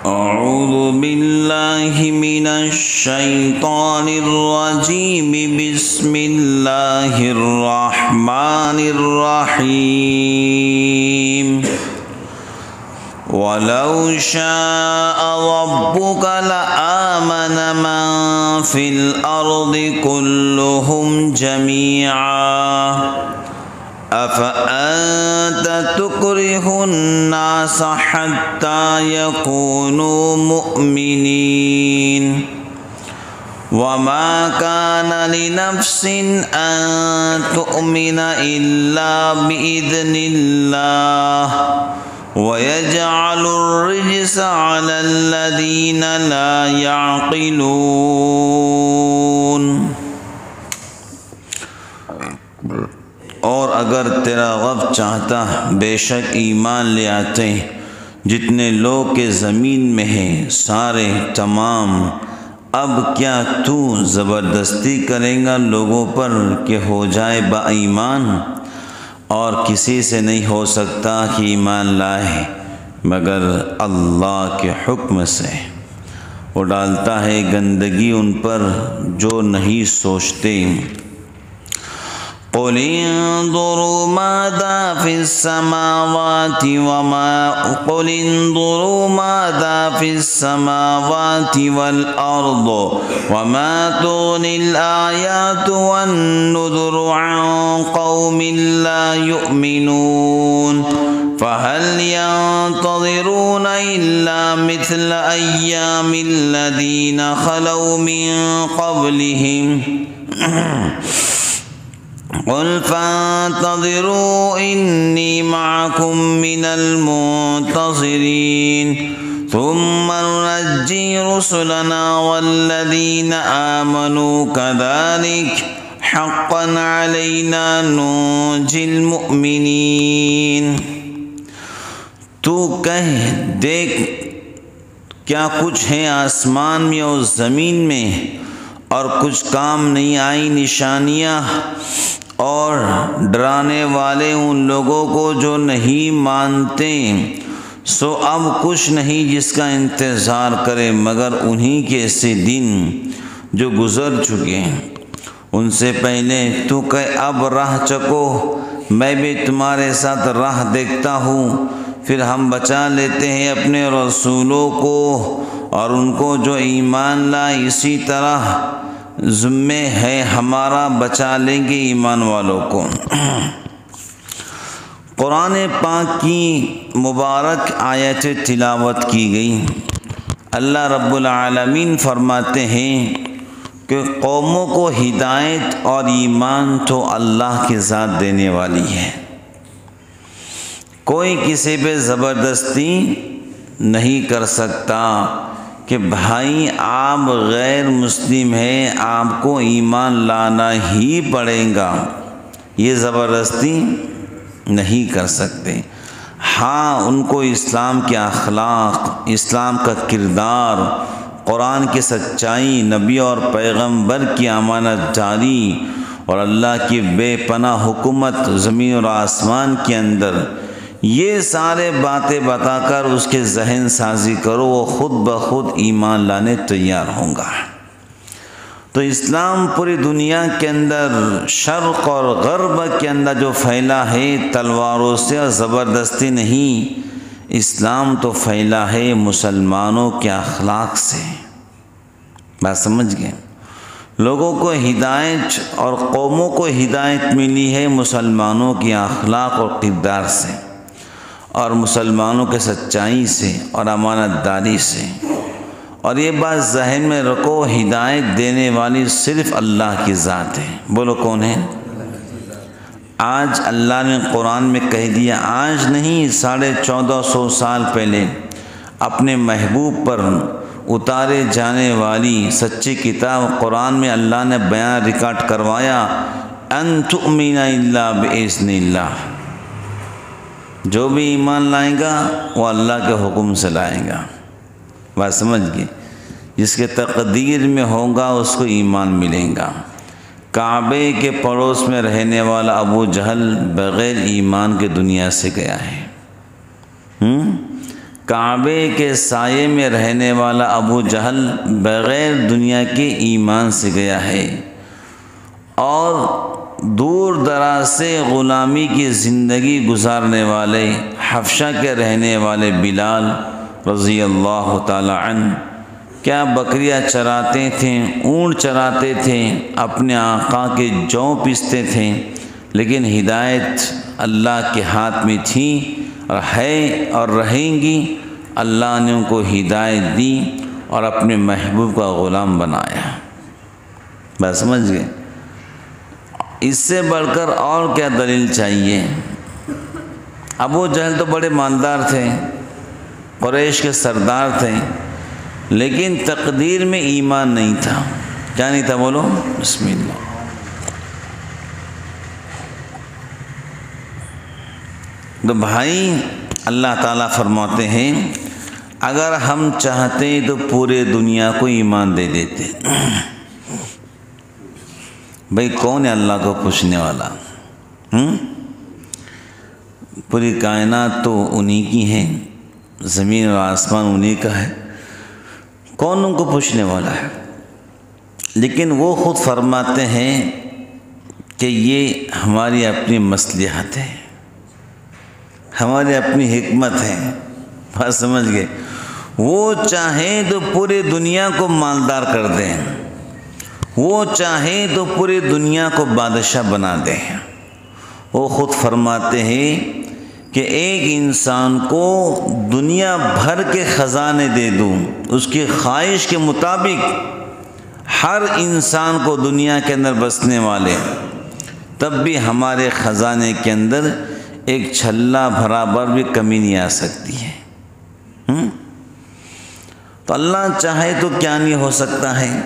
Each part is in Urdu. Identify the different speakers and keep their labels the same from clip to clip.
Speaker 1: أعوذ بالله من الشيطان الرجيم بسم الله الرحمن الرحيم ولو شاء ربك لآمن من في الأرض كلهم جميعا أفأنت تكره الناس حتى يكونوا مؤمنين وما كان لنفس أن تؤمن إلا بإذن الله ويجعل الرجس على الذين لا يعقلون۔ اور اگر تیرا رب چاہتا بے شک ایمان لے آتے جتنے لوگ کے زمین میں ہیں سارے تمام۔ اب کیا تو زبردستی کرے گا لوگوں پر کہ ہو جائے با ایمان؟ اور کسی سے نہیں ہو سکتا کہ ایمان لائے مگر اللہ کے حکم سے۔ وہ ڈالتا ہے گندگی ان پر جو نہیں سوچتے۔ قل انظروا ماذا في السماوات والأرض وما تغني الآيات والنذر عن قوم لا يؤمنون فهل ينتظرون إلا مثل أيام الذين خلوا من قبلهم قل فانتظروا إني معكم من المنتظرين ثم ننجي رسلنا والذين آمنوا كذلك حقا علينا ننجي المؤمنين۔ تو کہہ دیکھ کیا کچھ ہے آسمان میں اور زمین میں اور کچھ کام نہیں آئی نشانیاں اور ڈرانے والے ان لوگوں کو جو نہیں مانتے، سو اب کچھ نہیں جس کا انتظار کرے مگر انہی کے ایسے دن جو گزر چکے ان سے پہلے۔ تو کہ اب راہ چکو میں بھی تمہارے ساتھ راہ دیکھتا ہوں، پھر ہم بچا لیتے ہیں اپنے رسولوں کو اور ان کو جو ایمان لائے، اسی طرح ذمہ ہے ہمارا بچا لیں گے ایمان والوں کو۔ قرآن پاک کی مبارک آیت تلاوت کی گئی۔ اللہ رب العالمین فرماتے ہیں کہ قوموں کو ہدایت اور ایمان تو اللہ کی ذات دینے والی ہے، کوئی کسی پہ زبردستی نہیں کر سکتا کہ بھائی آپ غیر مسلم ہیں آپ کو ایمان لانا ہی پڑے گا، یہ زبردستی نہیں کر سکتے۔ ہاں ان کو اسلام کے اخلاق، اسلام کا کردار، قرآن کی سچائی، نبی اور پیغمبر کی امانت داری اور اللہ کی بے پناہ حکومت زمین اور آسمان کے اندر، یہ سارے باتیں بتا کر اس کے ذہن سازی کرو، وہ خود بخود ایمان لانے تیار ہوں گا۔ تو اسلام پوری دنیا کے اندر شرق اور غرب کے اندر جو پھیلا ہے تلواروں سے اور زبردستی نہیں، اسلام تو پھیلا ہے مسلمانوں کے اخلاق سے۔ بات سمجھ گئے؟ لوگوں کو ہدایت اور قوموں کو ہدایت ملی ہے مسلمانوں کے اخلاق اور کردار سے اور مسلمانوں کے سچائی سے اور امانت داری سے۔ اور یہ بات ذہن میں رکھو، ہدایت دینے والی صرف اللہ کی ذات ہے۔ بولو کون ہے؟ آج اللہ نے قرآن میں کہہ دیا، آج نہیں 1450 سال پہلے اپنے محبوب پر اتارے جانے والی سچی کتاب قرآن میں اللہ نے بیان ریکارڈ کروایا، ان تؤمن الا باذن اللہ، جو بھی ایمان لائے گا وہ اللہ کے حکم سے لائے گا۔ بات سمجھ گئے؟ جس کے تقدیر میں ہوگا اس کو ایمان ملے گا۔ کعبے کے پڑوس میں رہنے والا ابو جہل بغیر ایمان کے دنیا سے گیا ہے۔ کعبے کے سائے میں رہنے والا ابو جہل بغیر دنیا کے ایمان سے گیا ہے، اور دور دراز سے غلامی کی زندگی گزارنے والے حبشہ کے رہنے والے بلال رضی اللہ تعالی عنہ کیا بکریاں چراتے تھے، اونٹ چراتے تھے، اپنے آقا کے جو پیستے تھے، لیکن ہدایت اللہ کے ہاتھ میں تھی اور ہے اور رہیں گی۔ اللہ نے ان کو ہدایت دی اور اپنے محبوب کا غلام بنایا۔ بس سمجھ گئے؟ اس سے بڑھ کر اور کیا دلیل چاہیے؟ ابو جہل تو بڑے مالدار تھے، قریش کے سردار تھے، لیکن تقدیر میں ایمان نہیں تھا۔ کیا نہیں تھا بولو؟ بسم اللہ۔ تو بھائی اللہ تعالیٰ فرماتے ہیں اگر ہم چاہتے تو پورے دنیا کو ایمان دے دیتے۔ بھائی کون ہے اللہ کو پوچھنے والا؟ پوری کائنات تو انہی کی ہے، زمین اور آسمان انہی کا ہے، کون ان کو پوچھنے والا ہے؟ لیکن وہ خود فرماتے ہیں کہ یہ ہماری اپنی مصلحت ہے، ہماری اپنی حکمت ہے۔ بات سمجھ گئے؟ وہ چاہیں تو پورے دنیا کو مالدار کر دیں، وہ چاہیں تو پوری دنیا کو بادشاہ بنا دیں۔ وہ خود فرماتے ہیں کہ ایک انسان کو دنیا بھر کے خزانے دے دوں، اس کی خواہش کے مطابق ہر انسان کو دنیا کے اندر بسنے والے، تب بھی ہمارے خزانے کے اندر ایک چھلا برابر بھی کمی نہیں آ سکتی ہے۔ تو اللہ چاہے تو کیا نہیں ہو سکتا ہے؟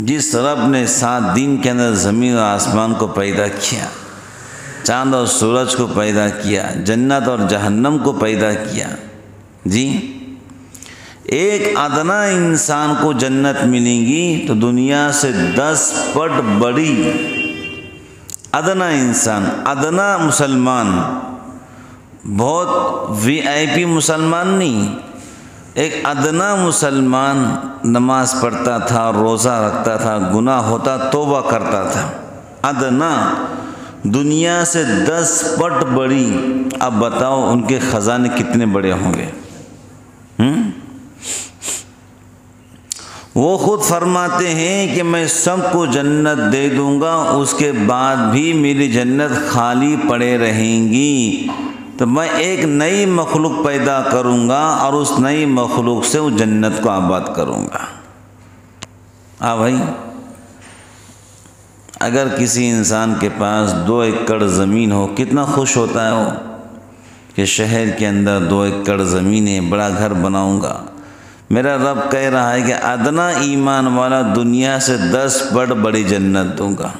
Speaker 1: جس رب نے 7 دن کے اندر زمین اور آسمان کو پیدا کیا، چاند اور سورج کو پیدا کیا، جنت اور جہنم کو پیدا کیا، جی ایک ادنا انسان کو جنت ملیں گی تو دنیا سے 10 پٹ بڑی، ادنا انسان، ادنا مسلمان، بہت وی آئی پی مسلمان نہیں، ایک ادنا مسلمان نماز پڑھتا تھا، روزہ رکھتا تھا، گناہ ہوتا توبہ کرتا تھا، ادنا دنیا سے 10 پٹ بڑی۔ اب بتاؤ ان کے خزانے کتنے بڑے ہوں گے؟ وہ خود فرماتے ہیں کہ میں سب کو جنت دے دوں گا، اس کے بعد بھی میری جنت خالی پڑے رہیں گی، تو میں ایک نئی مخلوق پیدا کروں گا اور اس نئی مخلوق سے وہ جنت کو آباد کروں گا۔ بھائی اگر کسی انسان کے پاس 2 ایکڑ زمین ہو، کتنا خوش ہوتا ہے وہ کہ شہر کے اندر 2 ایکڑ زمین ہے، بڑا گھر بناؤں گا۔ میرا رب کہہ رہا ہے کہ ادنا ایمان والا دنیا سے 10 پٹ بڑی جنت دوں گا۔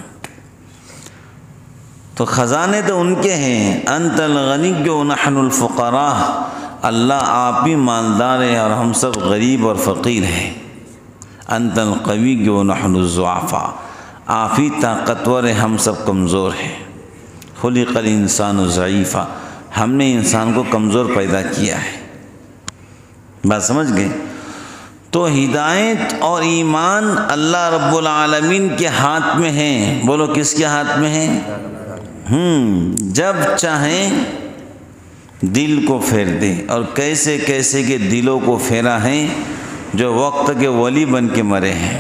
Speaker 1: تو خزانے تو ان کے ہیں، انت الغنی ونحن الفقراء، اللہ آپ ہی مالدار ہے اور ہم سب غریب اور فقیر ہیں۔ انت القوی ونحن الضعفاء، آپ ہی طاقتور ہیں، ہم سب کمزور ہیں۔ خلق الانسان ضعیفا، ہم نے انسان کو کمزور پیدا کیا ہے۔ بات سمجھ گئے؟ تو ہدایت اور ایمان اللہ رب العالمین کے ہاتھ میں ہیں۔ بولو کس کے ہاتھ میں ہیں؟ جب چاہیں دل کو پھیر دیں، اور کیسے کیسے کے دلوں کو پھیرا ہے جو وقت کے ولی بن کے مرے ہیں۔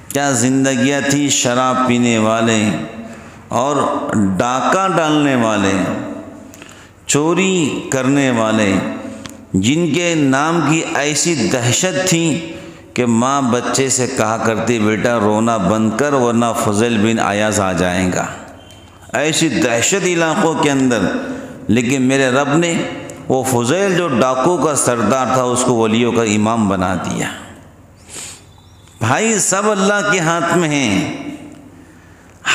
Speaker 1: کیا زندگیاں تھی شراب پینے والے اور ڈاکہ ڈالنے والے، چوری کرنے والے، جن کے نام کی ایسی دہشت تھی کہ ماں بچے سے کہا کرتی بیٹا رونا بند کر ورنہ فضیل بن ایاز آ جائیں گا، ایسی دہشت علاقوں کے اندر، لیکن میرے رب نے وہ فضیل جو ڈاکو کا سردار تھا اس کو ولیوں کا امام بنا دیا۔ بھائی سب اللہ کے ہاتھ میں ہیں۔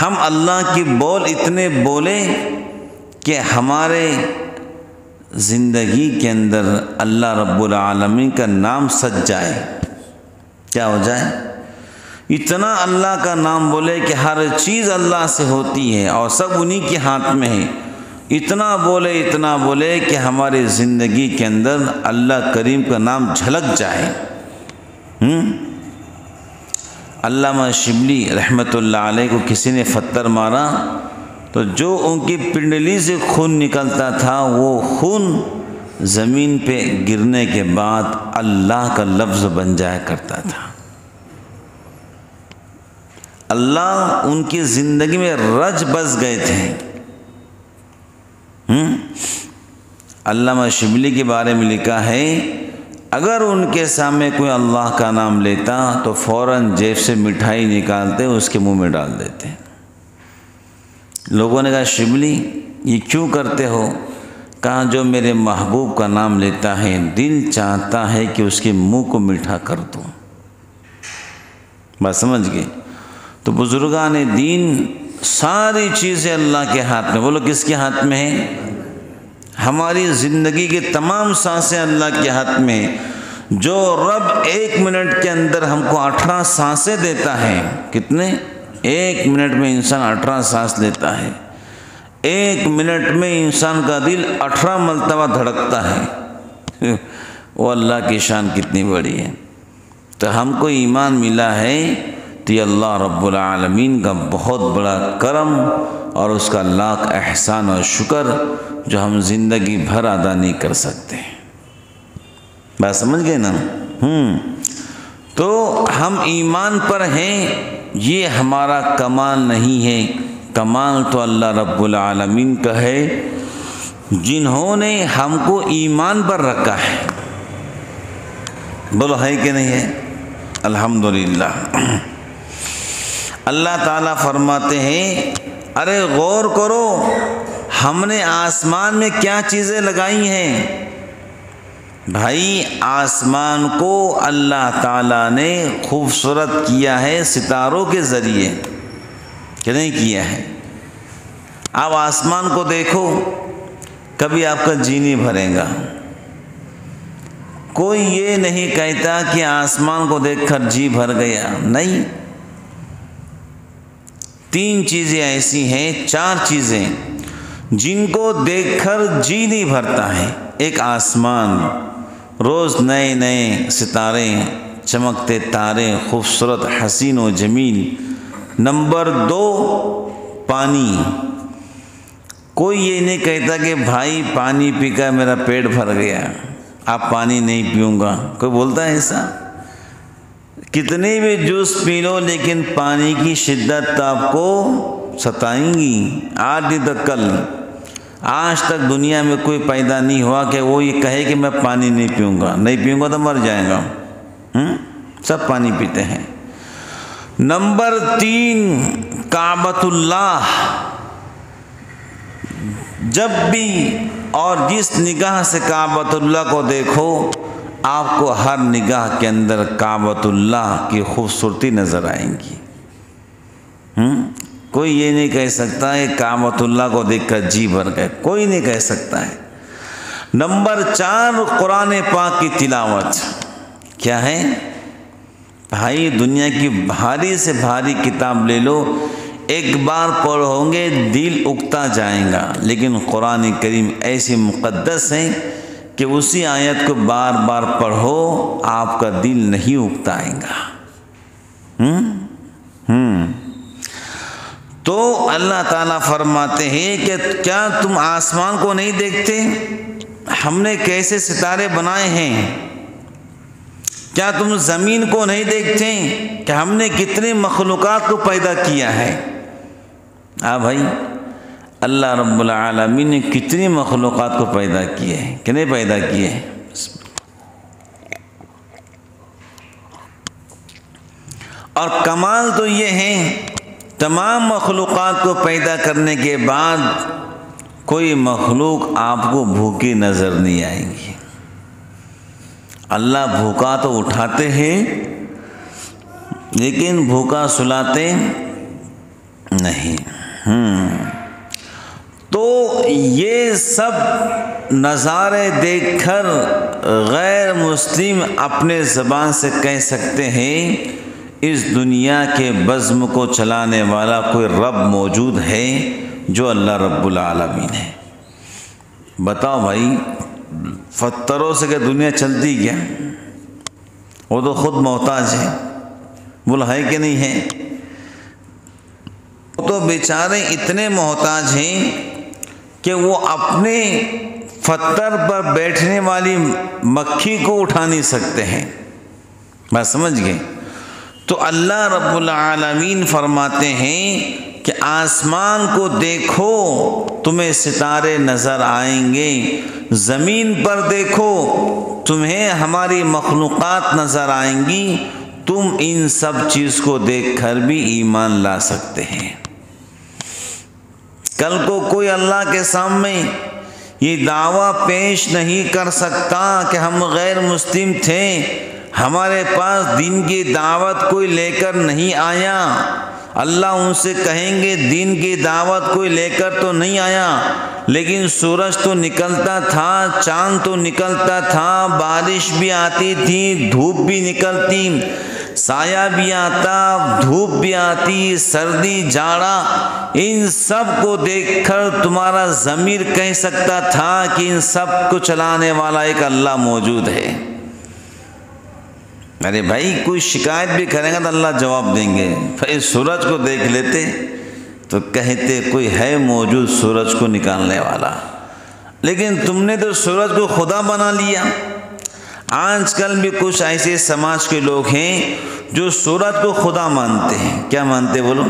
Speaker 1: ہم اللہ کی بول اتنے بولے کہ ہمارے زندگی کے اندر اللہ رب العالمین کا نام سج جائے۔ کیا ہو جائے؟ اتنا اللہ کا نام بولے کہ ہر چیز اللہ سے ہوتی ہے اور سب انہی کے ہاتھ میں ہے، اتنا بولے کہ ہماری زندگی کے اندر اللہ کریم کا نام جھلک جائے۔ علامہ شبلی رحمۃ اللہ علیہ کو کسی نے پتھر مارا تو جو ان کی پنڈلی سے خون نکلتا تھا وہ خون زمین پہ گرنے کے بعد اللہ کا لفظ بن جایا کرتا تھا۔ اللہ ان کی زندگی میں رج بس گئے تھے۔ علامہ شبلی کے بارے میں لکھا ہے اگر ان کے سامنے کوئی اللہ کا نام لیتا تو فوراً جیب سے مٹھائی نکالتے اس کے منہ میں ڈال دیتے۔ لوگوں نے کہا شبلی یہ کیوں کرتے ہو؟ کہا جو میرے محبوب کا نام لیتا ہے دل چاہتا ہے کہ اس کے منہ کو میٹھا کر دوں۔ بات سمجھ گئے؟ تو بزرگان دین ساری چیزیں اللہ کے ہاتھ میں، بولو کس کے ہاتھ میں ہے؟ ہماری زندگی کے تمام سانسیں اللہ کے ہاتھ میں۔ جو رب 1 منٹ کے اندر ہم کو 18 سانسیں دیتا ہے، کتنے؟ 1 منٹ میں انسان 18 سانس لیتا ہے۔ 1 منٹ میں انسان کا دل 18 مرتبہ دھڑکتا ہے۔ وہ اللہ کی شان کتنی بڑی ہے۔ تو ہم کو ایمان ملا ہے تو یہ اللہ رب العالمین کا بہت بڑا کرم اور اس کا لاکھ احسان اور شکر جو ہم زندگی بھر ادا نہیں کر سکتے۔ بات سمجھ گئے نا؟ تو ہم ایمان پر ہیں، یہ ہمارا کمال نہیں ہے، کمال تو اللہ رب العالمین کا ہے جنہوں نے ہم کو ایمان پر رکھا ہے۔ بولو ہے کہ نہیں ہے؟ الحمدللہ۔ اللہ تعالیٰ فرماتے ہیں ارے غور کرو ہم نے آسمان میں کیا چیزیں لگائی ہیں۔ بھائی آسمان کو اللہ تعالیٰ نے خوبصورت کیا ہے ستاروں کے ذریعے، کہ نہیں کیا ہے؟ آپ آسمان کو دیکھو، کبھی آپ کا جی نہیں بھرے گا۔ کوئی یہ نہیں کہتا کہ آسمان کو دیکھ کر جی بھر گیا، نہیں۔ 3 چیزیں ایسی ہیں، 4 چیزیں جن کو دیکھ کر جی نہیں بھرتا ہے۔ ایک آسمان، روز نئے نئے ستارے، چمکتے تارے، خوبصورت حسین و جمیل۔ نمبر 2 پانی۔ کوئی یہ نہیں کہتا کہ بھائی پانی پی کر میرا پیٹ بھر گیا، آپ پانی نہیں پیوں گا، کوئی بولتا ہے ایسا؟ کتنے بھی جوس پی لو لیکن پانی کی شدت آپ کو ستائیں گی۔ آج نہیں تو کل، آج تک دنیا میں کوئی پیدا نہیں ہوا کہ وہ یہ کہے کہ میں پانی نہیں پیوں گا، نہیں پیوں گا تو مر جائے گا۔ سب پانی پیتے ہیں۔ نمبر 3 کعبۃ اللہ۔ جب بھی اور جس نگاہ سے کعبۃ اللہ کو دیکھو آپ کو ہر نگاہ کے اندر کعبۃ اللہ کی خوبصورتی نظر آئیں گی۔ کوئی یہ نہیں کہہ سکتا ہے کعبۃ اللہ کو دیکھ کر جی بھر گئے، کوئی نہیں کہہ سکتا ہے۔ نمبر 4 قرآن پاک کی تلاوت۔ کیا ہے بھائی؟ دنیا کی بھاری سے بھاری کتاب لے لو، ایک بار پڑھو گے دل اگتا جائے گا، لیکن قرآن کریم ایسی مقدس ہے کہ اسی آیت کو بار بار پڑھو آپ کا دل نہیں اگتا آئے گا۔ تو اللہ تعالیٰ فرماتے ہیں کہ کیا تم آسمان کو نہیں دیکھتے؟ ہم نے کیسے ستارے بنائے ہیں؟ کیا تم زمین کو نہیں دیکھتے کہ ہم نے کتنے مخلوقات کو پیدا کیا ہے؟ بھائی اللہ رب العالمین نے کتنی مخلوقات کو پیدا کیے ہیں کہ نہیں پیدا کیے ہیں؟ اور کمال تو یہ ہے تمام مخلوقات کو پیدا کرنے کے بعد کوئی مخلوق آپ کو بھوکی نظر نہیں آئے گی۔ اللہ بھوکا تو اٹھاتے ہیں لیکن بھوکا سلاتے نہیں۔ تو یہ سب نظارے دیکھ کر غیر مسلم اپنے زبان سے کہہ سکتے ہیں اس دنیا کے بزم کو چلانے والا کوئی رب موجود ہے جو اللہ رب العالمین ہے۔ بتاؤ بھائی، پتھروں سے کہ دنیا چلتی کیا؟ وہ تو خود محتاج ہے، بول ہے کہ نہیں ہے؟ وہ تو بیچارے اتنے محتاج ہیں کہ وہ اپنے پتھر پر بیٹھنے والی مکھی کو اٹھا نہیں سکتے ہیں۔ بات سمجھ گئے؟ تو اللہ رب العالمین فرماتے ہیں کہ آسمان کو دیکھو تمہیں ستارے نظر آئیں گے، زمین پر دیکھو تمہیں ہماری مخلوقات نظر آئیں گی، تم ان سب چیز کو دیکھ کر بھی ایمان لا سکتے ہیں۔ کل کو کوئی اللہ کے سامنے یہ دعویٰ پیش نہیں کر سکتا کہ ہم غیر مسلم تھے، ہمارے پاس دین کی دعوت کوئی لے کر نہیں آیا۔ اللہ ان سے کہیں گے دین کی دعوت کوئی لے کر تو نہیں آیا، لیکن سورج تو نکلتا تھا، چاند تو نکلتا تھا، بارش بھی آتی تھی، دھوپ بھی نکلتی، سایہ بھی آتا، دھوپ بھی آتی، سردی جاڑا، ان سب کو دیکھ کر تمہارا ضمیر کہہ سکتا تھا کہ ان سب کو چلانے والا ایک اللہ موجود ہے۔ ارے بھائی کوئی شکایت بھی کرے گا تو اللہ جواب دیں گے۔ بھائی سورج کو دیکھ لیتے تو کہتے کوئی ہے موجود سورج کو نکالنے والا، لیکن تم نے تو سورج کو خدا بنا لیا۔ آج کل بھی کچھ ایسے سماج کے لوگ ہیں جو سورج کو خدا مانتے ہیں۔ کیا مانتے بولو؟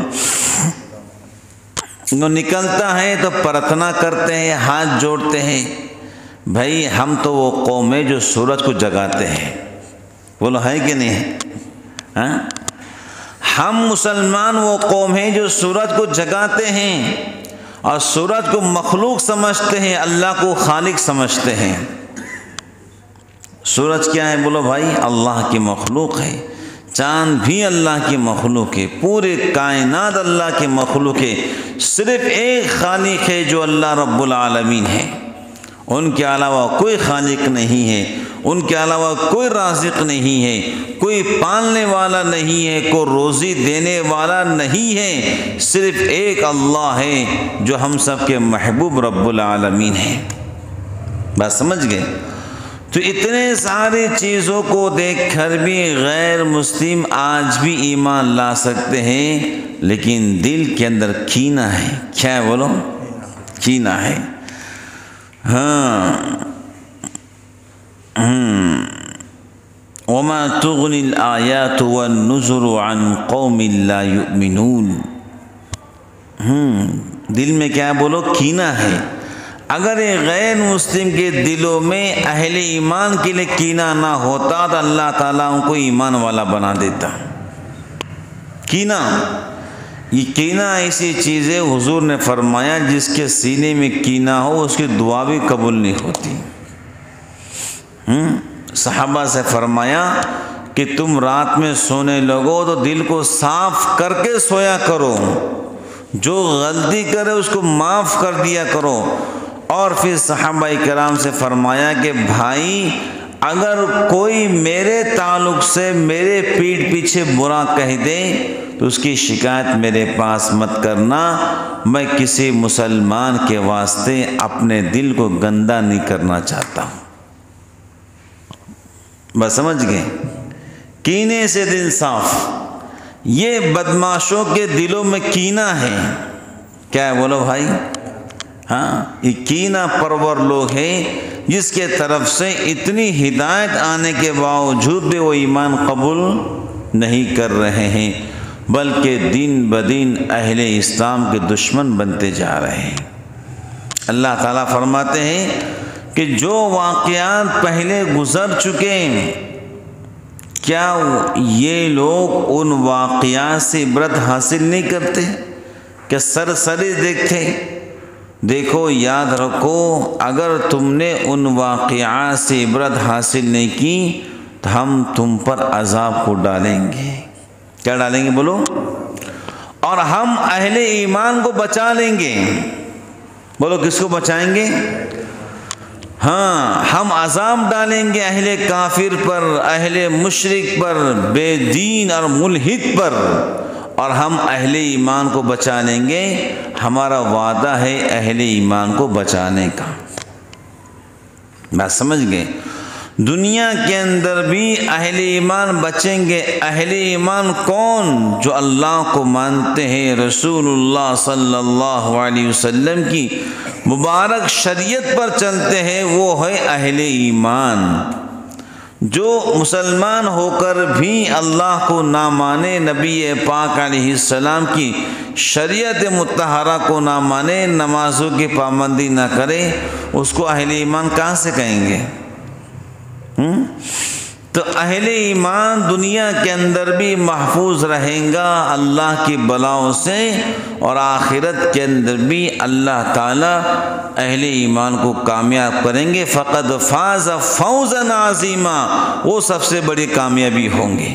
Speaker 1: وہ نکلتا ہے تو پرارتھنا کرتے ہیں، ہاتھ جوڑتے ہیں۔ بھائی ہم تو وہ قوم ہے جو سورج کو جگاتے ہیں، بولو ہے کہ نہیں ہے؟ ہاں، ہم مسلمان وہ قوم ہیں جو سورج کو جگاتے ہیں اور سورج کو مخلوق سمجھتے ہیں، اللہ کو خالق سمجھتے ہیں۔ سورج کیا ہے بولو بھائی؟ اللہ کی مخلوق ہے۔ چاند بھی اللہ کی مخلوق ہے، پورے کائنات اللہ کی مخلوق ہے۔ صرف ایک خالق ہے جو اللہ رب العالمین ہے، ان کے علاوہ کوئی خالق نہیں ہے، ان کے علاوہ کوئی رازق نہیں ہے، کوئی پالنے والا نہیں ہے، کوئی روزی دینے والا نہیں ہے، صرف ایک اللہ ہے جو ہم سب کے محبوب رب العالمین ہے۔ بات سمجھ گئے؟ تو اتنے ساری چیزوں کو دیکھ کر بھی غیر مسلم آج بھی ایمان لا سکتے ہیں، لیکن دل کے اندر کینہ ہے۔ کیا ہے بولو؟ کینہ ہے۔ ہاں، وما تغنی الآیات والنذر عن قوم لا یؤمنون۔ دل میں کیا ہے بولو؟ کینہ ہے۔ اگر یہ غیر مسلم کے دلوں میں اہل ایمان کے لیے کینہ نہ ہوتا تو اللہ تعالیٰ ان کو ایمان والا بنا دیتا۔ کینہ، یہ کینہ ایسی چیز ہے، حضور نے فرمایا جس کے سینے میں کینہ ہو اس کی دعا بھی قبول نہیں ہوتی۔ صحابہ سے فرمایا کہ تم رات میں سونے لگو تو دل کو صاف کر کے سویا کرو، جو غلطی کرے اس کو معاف کر دیا کرو۔ اور پھر صحابہ کرام سے فرمایا کہ بھائی اگر کوئی میرے تعلق سے میرے پیٹھ پیچھے برا کہہ دے تو اس کی شکایت میرے پاس مت کرنا، میں کسی مسلمان کے واسطے اپنے دل کو گندا نہیں کرنا چاہتا ہوں۔ بس سمجھ گئے؟ کینے سے دل صاف، یہ بدماشوں کے دلوں میں کینہ ہے۔ کیا ہے بولو بھائی؟ ہاں، یہ کینہ پرور لوگ ہیں جس کے طرف سے اتنی ہدایت آنے کے باوجود بھی وہ ایمان قبول نہیں کر رہے ہیں، بلکہ دن بدن اہل اسلام کے دشمن بنتے جا رہے ہیں۔ اللہ تعالیٰ فرماتے ہیں کہ جو واقعات پہلے گزر چکے، کیا یہ لوگ ان واقعات سے عبرت حاصل نہیں کرتے؟ کہ سرسری دیکھتے؟ دیکھو یاد رکھو، اگر تم نے ان واقعات سے عبرت حاصل نہیں کی تو ہم تم پر عذاب کو ڈالیں گے۔ کیا ڈالیں گے بولو؟ اور ہم اہل ایمان کو بچا لیں گے۔ بولو کس کو بچائیں گے؟ ہاں، ہم عذاب ڈالیں گے اہل کافر پر، اہل مشرک پر، بے دین اور ملحد پر، اور ہم اہل ایمان کو بچا لیں گے۔ ہمارا وعدہ ہے اہل ایمان کو بچانے کا۔ بات سمجھ گئے؟ دنیا کے اندر بھی اہل ایمان بچیں گے۔ اہل ایمان کون؟ جو اللہ کو مانتے ہیں، رسول اللہ صلی اللہ علیہ وسلم کی مبارک شریعت پر چلتے ہیں، وہ ہے اہل ایمان۔ جو مسلمان ہو کر بھی اللہ کو نہ مانے، نبی پاک علیہ السلام کی شریعت مطہرہ کو نہ مانے، نمازوں کی پابندی نہ کرے، اس کو اہل ایمان کہاں سے کہیں گے؟ تو اہل ایمان دنیا کے اندر بھی محفوظ رہیں گا اللہ کی بلاؤں سے، اور آخرت کے اندر بھی اللہ تعالیٰ اہل ایمان کو کامیاب کریں گے۔ فقد فاز فوزا عظیما، وہ سب سے بڑی کامیابی ہوں گے۔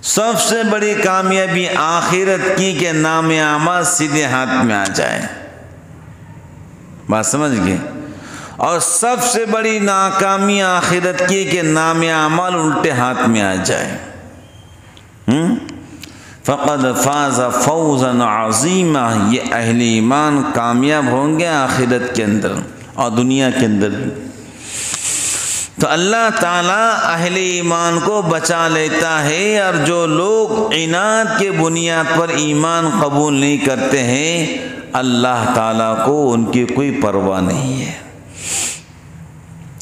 Speaker 1: سب سے بڑی کامیابی آخرت کی کہ نام اعمال سیدھے ہاتھ میں آ جائے۔ بات سمجھ گئے؟ اور سب سے بڑی ناکامی آخرت کی کہ نام اعمال الٹے ہاتھ میں آ جائے۔ فقد فاز فوزا عظیما، یہ اہل ایمان کامیاب ہوں گے آخرت کے اندر اور دنیا کے اندر بھی۔ تو اللہ تعالیٰ اہل ایمان کو بچا لیتا ہے، اور جو لوگ عناد کے بنیاد پر ایمان قبول نہیں کرتے ہیں، اللہ تعالیٰ کو ان کی کوئی پرواہ نہیں ہے۔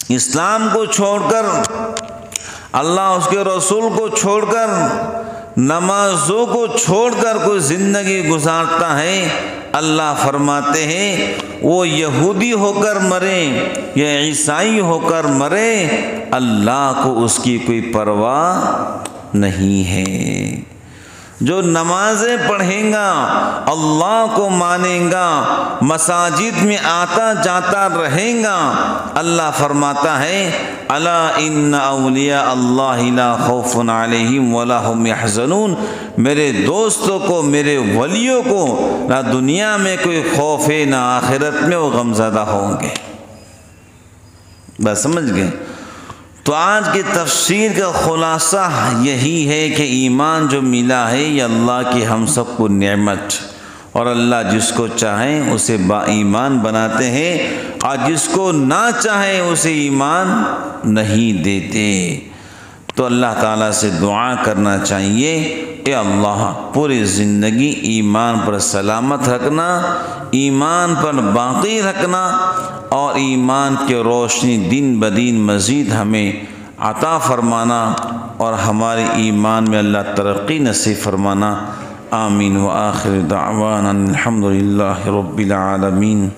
Speaker 1: اسلام کو چھوڑ کر، اللہ اس کے رسول کو چھوڑ کر، نمازوں کو چھوڑ کر کوئی زندگی گزارتا ہے، اللہ فرماتے ہیں وہ یہودی ہو کر مرے یا عیسائی ہو کر مرے، اللہ کو اس کی کوئی پرواہ نہیں ہے۔ جو نمازیں پڑھیں گا، اللہ کو مانیں گا، مساجد میں آتا جاتا رہیں گا، اللہ فرماتا ہے الا ان اولیاء اللہ لا خوف علیہم ولا هم يحزنون، میرے دوستوں کو، میرے ولیوں کو نہ دنیا میں کوئی خوف ہے، نہ آخرت میں وہ غمزدہ ہوں گے۔ بس سمجھ گئے؟ تو آج کی تفسیر کا خلاصہ یہی ہے کہ ایمان جو ملا ہے یہ اللہ کی ہم سب کو نعمت، اور اللہ جس کو چاہیں اسے با ایمان بناتے ہیں، اور جس کو نہ چاہیں اسے ایمان نہیں دیتے۔ تو اللہ تعالیٰ سے دعا کرنا چاہیے، اے اللہ پوری زندگی ایمان پر سلامت رکھنا، ایمان پر باقی رکھنا، اور ایمان کی روشنی دن بدن مزید ہمیں عطا فرمانا، اور ہمارے ایمان میں اللہ ترقی نصیب فرمانا۔ آمین۔ وآخر دعوانا الحمد للہ رب العالمین۔